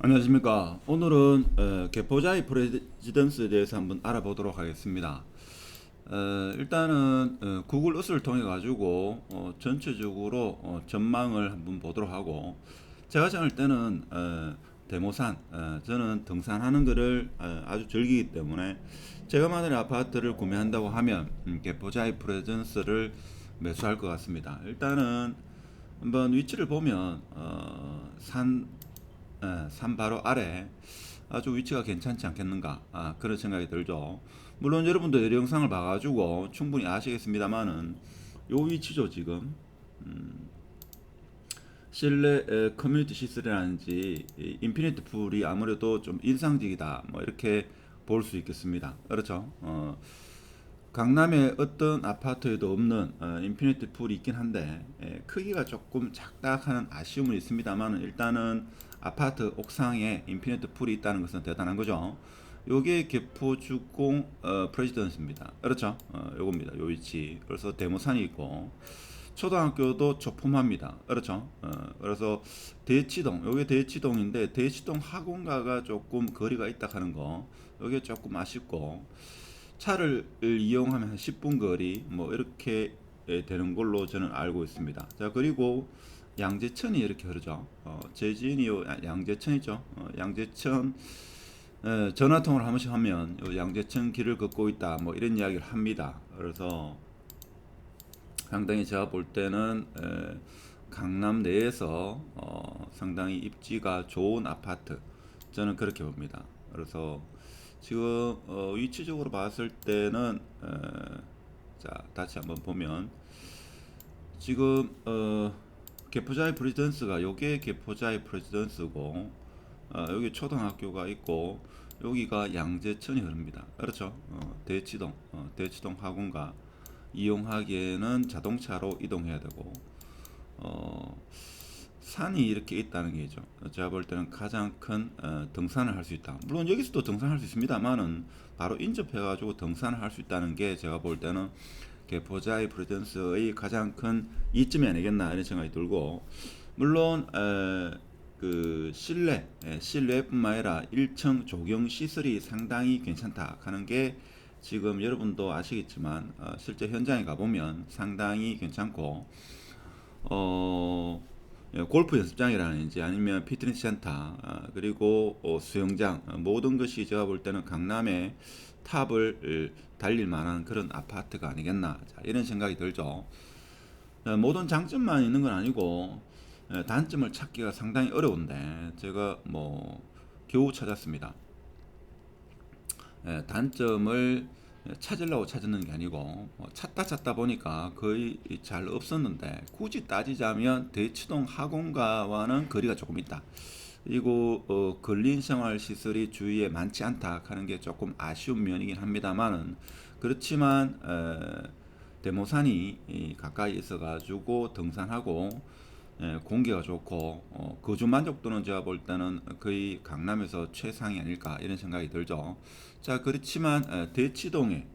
안녕하십니까. 오늘은 개포자의 프레지던스에 대해서 한번 알아보도록 하겠습니다. 일단은 구글 어스를 통해 가지고 전체적으로 전망을 한번 보도록 하고, 제가 생각할 때는 대모산, 저는 등산하는 것을 아주 즐기기 때문에 제가 만약에 아파트를 구매한다고 하면 개포자의 프레전스를 매수할 것 같습니다. 일단은 한번 위치를 보면 산 바로 아래 아주 위치가 괜찮지 않겠는가, 그런 생각이 들죠. 물론 여러분도 내 영상을 봐가지고 충분히 아시겠습니다만은 요 위치죠. 지금 실내 커뮤니티 시설이라든지 인피니트 풀이 아무래도 좀 인상적이다, 뭐 이렇게 볼 수 있겠습니다. 그렇죠. 강남에 어떤 아파트에도 없는 인피니티 풀이 있긴 한데, 크기가 조금 작다 하는 아쉬움은 있습니다만, 일단은 아파트 옥상에 인피니티 풀이 있다는 것은 대단한 거죠. 요게 개포주공 프레지던스입니다. 그렇죠. 요겁니다. 요 위치. 그래서 대모산이 있고 초등학교도 초품합니다. 그렇죠. 그래서 대치동, 요게 대치동인데 대치동 학원가가 조금 거리가 있다 하는 거, 요게 조금 아쉽고, 차를 이용하면 한 10분 거리 뭐 이렇게 되는 걸로 저는 알고 있습니다. 자, 그리고 양재천이 이렇게 흐르죠. 제진이 양재천이죠. 양재천 전화 통화를 한 번씩 하면 요 양재천 길을 걷고 있다, 뭐 이런 이야기를 합니다. 그래서 상당히 제가 볼 때는 강남 내에서 상당히 입지가 좋은 아파트, 저는 그렇게 봅니다. 그래서 지금 위치적으로 봤을 때는 자, 다시 한번 보면 지금 개포자이 프레지던스가, 요게 개포자이 프레지던스고, 여기 초등학교가 있고 여기가 양재천이 흐릅니다. 그렇죠. 대치동 학원가 이용하기에는 자동차로 이동해야 되고, 어, 산이 이렇게 있다는 게죠. 제가 볼 때는 가장 큰 등산을 할 수 있다. 물론 여기서도 등산할 수 있습니다만은 바로 인접해가지고 등산을 할 수 있다는 게 제가 볼 때는 개포자이 프레젠스의 가장 큰 이점이 아니겠나 이런 생각이 들고, 물론 그 실내뿐만 아니라 1층 조경 시설이 상당히 괜찮다 하는 게 지금 여러분도 아시겠지만 실제 현장에 가보면 상당히 괜찮고, 골프 연습장이라든지 아니면 피트니스 센터, 그리고 수영장, 모든 것이 제가 볼 때는 강남의 탑을 달릴 만한 그런 아파트가 아니겠나, 자, 이런 생각이 들죠. 모든 장점만 있는 건 아니고 단점을 찾기가 상당히 어려운데 제가 뭐 겨우 찾았습니다. 단점을 찾으려고 찾는 게 아니고 찾다 보니까 거의 잘 없었는데, 굳이 따지자면 대치동 학원가와는 거리가 조금 있다. 그리고 근린생활시설이 주위에 많지 않다 하는 게 조금 아쉬운 면이긴 합니다만은, 그렇지만 대모산이 가까이 있어가지고 등산하고 공기가 좋고 거주 만족도는 제가 볼 때는 거의 강남에서 최상이 아닐까 이런 생각이 들죠. 자, 그렇지만 대치동에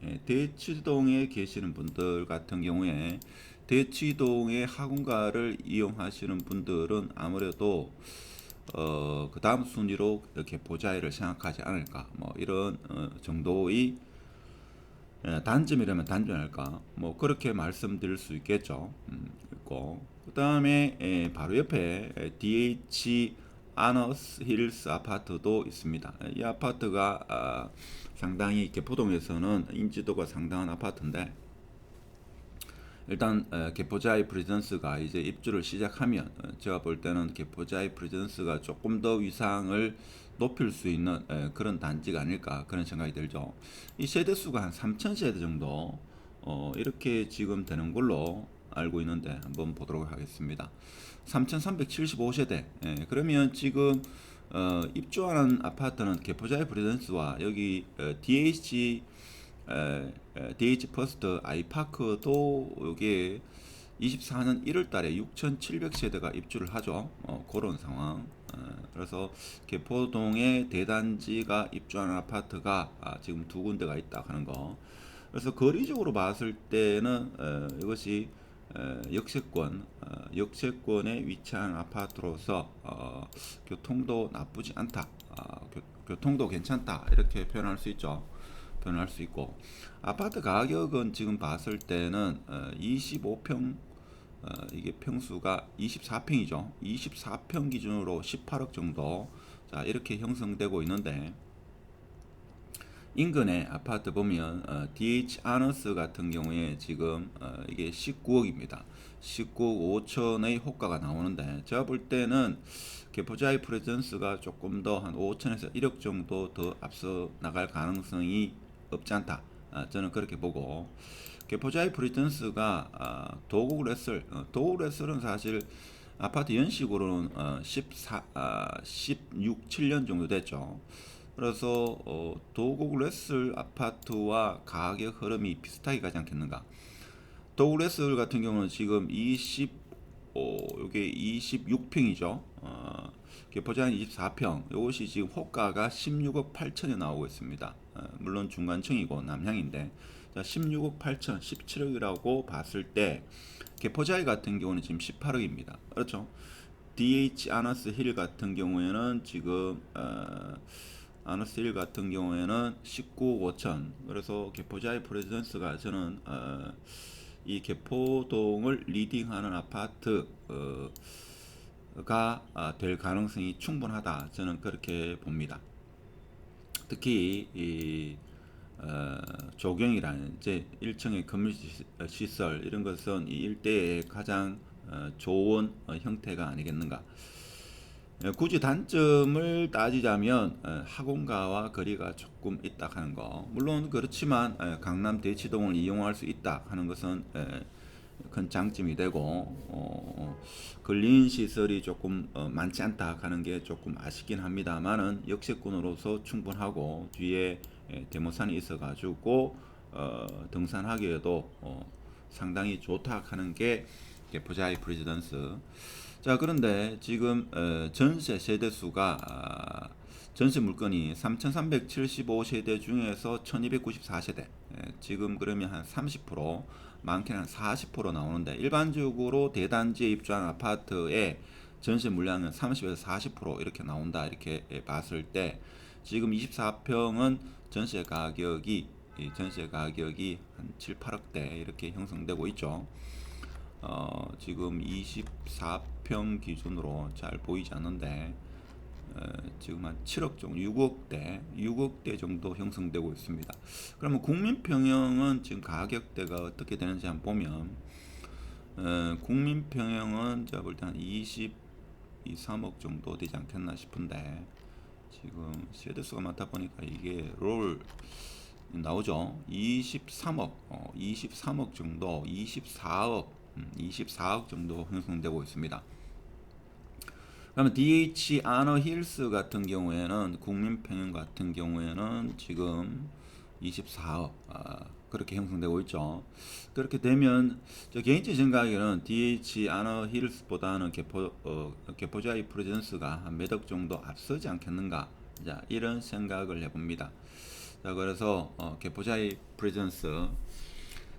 계시는 분들 같은 경우에 대치동의 학원가를 이용하시는 분들은 아무래도 그 다음 순위로 이렇게 보자이를 생각하지 않을까, 뭐 이런 정도의 단점이라면 단점일까, 뭐 그렇게 말씀드릴 수 있겠죠. 있고, 그 다음에 바로 옆에 DH 아너스 힐스 아파트도 있습니다. 이 아파트가 상당히 개포동에서는 인지도가 상당한 아파트인데, 일단 개포자이 프리전스가 이제 입주를 시작하면 제가 볼 때는 개포자이 프리전스가 조금 더 위상을 높일 수 있는 그런 단지가 아닐까 그런 생각이 들죠. 이 세대 수가 한 3천 세대 정도 이렇게 지금 되는 걸로 알고 있는데, 한번 보도록 하겠습니다. 3,375세대. 그러면 지금 입주하는 아파트는 개포자이 프리전스와 여기 DH 퍼스트 아이파크도 여기에 24년 1월 달에 6,700세대가 입주를 하죠. 그런 상황. 그래서 개포동에 대단지가 입주하는 아파트가 지금 두 군데가 있다 하는 거. 그래서 거리적으로 봤을 때는 이것이 역세권에 위치한 아파트로서 교통도 나쁘지 않다, 교통도 괜찮다 이렇게 표현할 수 있죠. 표현할 수 있고 아파트 가격은 지금 봤을 때는 25평 이게 평수가 24평이죠. 24평 기준으로 18억 정도 자 이렇게 형성되고 있는데 인근의 아파트 보면 DH 아너스 같은 경우에 지금 이게 19억입니다. 19억 5천의 호가가 나오는데 제가 볼 때는 개포자이 프레젠스가 조금 더 한 5천에서 1억 정도 더 앞서 나갈 가능성이 없지 않다. 저는 그렇게 보고 개포자이 프레젠스가 도곡 레슬 도곡 레슬은 사실 아파트 연식으로는 16, 7년 정도 됐죠. 그래서 도곡 레슬 아파트와 가격 흐름이 비슷하게 가지 않겠는가. 도곡 레슬 같은 경우는 지금 요게 26평이죠. 개포장 24평. 이것이 지금 호가가 16억 8천에 나오고 있습니다. 물론 중간층이고 남향인데 16억 8천, 17억이라고 봤을 때 개포자이 같은 경우는 지금 18억입니다. 그렇죠? DH 아너스 힐 같은 경우에는 지금 아너스 힐 같은 경우에는 19억 5천. 그래서 개포자이 프레젠스가 저는 이 개포동을 리딩하는 아파트가 될 가능성이 충분하다. 저는 그렇게 봅니다. 특히 이 조경이라는 이제 1층의 커뮤니티 시설 이런 것은 이 일대의 가장 좋은 형태가 아니겠는가. 굳이 단점을 따지자면 학원가와 거리가 조금 있다 하는 거. 물론 그렇지만 강남 대치동을 이용할 수 있다 하는 것은 큰 장점이 되고 근린 시설이 조금 많지 않다 하는 게 조금 아쉽긴 합니다만은 역세권으로서 충분하고 뒤에 대모산이 있어가지고 등산하기에도 상당히 좋다 하는 게 개포자이 프레지던스. 자 그런데 지금 전세 세대수가 전세 물건이 3,375세대 중에서 1,294세대 지금 그러면 한 30% 많게는 한 40% 나오는데 일반적으로 대단지에 입주한 아파트의 전세 물량은 30에서 40% 이렇게 나온다 이렇게 봤을 때 지금 24평은 전세 가격이 한 7, 8억대 이렇게 형성되고 있죠. 지금 24평 기준으로 잘 보이지 않는데 지금 한 7억 정도, 6억대 정도 형성되고 있습니다. 그러면 국민평형은 지금 가격대가 어떻게 되는지 한번 보면 국민평형은 제가 볼 때 한 23억 정도 되지 않겠나 싶은데 지금 세대수가 많다 보니까 이게 롤 나오죠. 23억 정도, 24억 정도 형성되고 있습니다. 그러면 DH 아너 힐스 같은 경우에는 국민평형 같은 경우에는 지금 24억 그렇게 형성되고 있죠. 그렇게 되면 저 개인적인 생각에는 DH 아너 힐스보다는 개포자이 프레젠스가 한 몇 억 정도 앞서지 않겠는가. 자, 이런 생각을 해봅니다. 자, 그래서 개포자이 프레젠스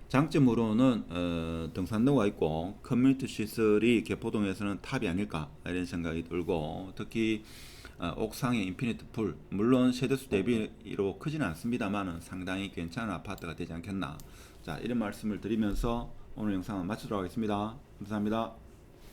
장점으로는 등산로가 있고 커뮤니티 시설이 개포동에서는 탑이 아닐까 이런 생각이 들고 특히 옥상에 인피니트 풀 물론 세대수 대비로 크지는 않습니다만 상당히 괜찮은 아파트가 되지 않겠나. 자 이런 말씀을 드리면서 오늘 영상을 마치도록 하겠습니다. 감사합니다.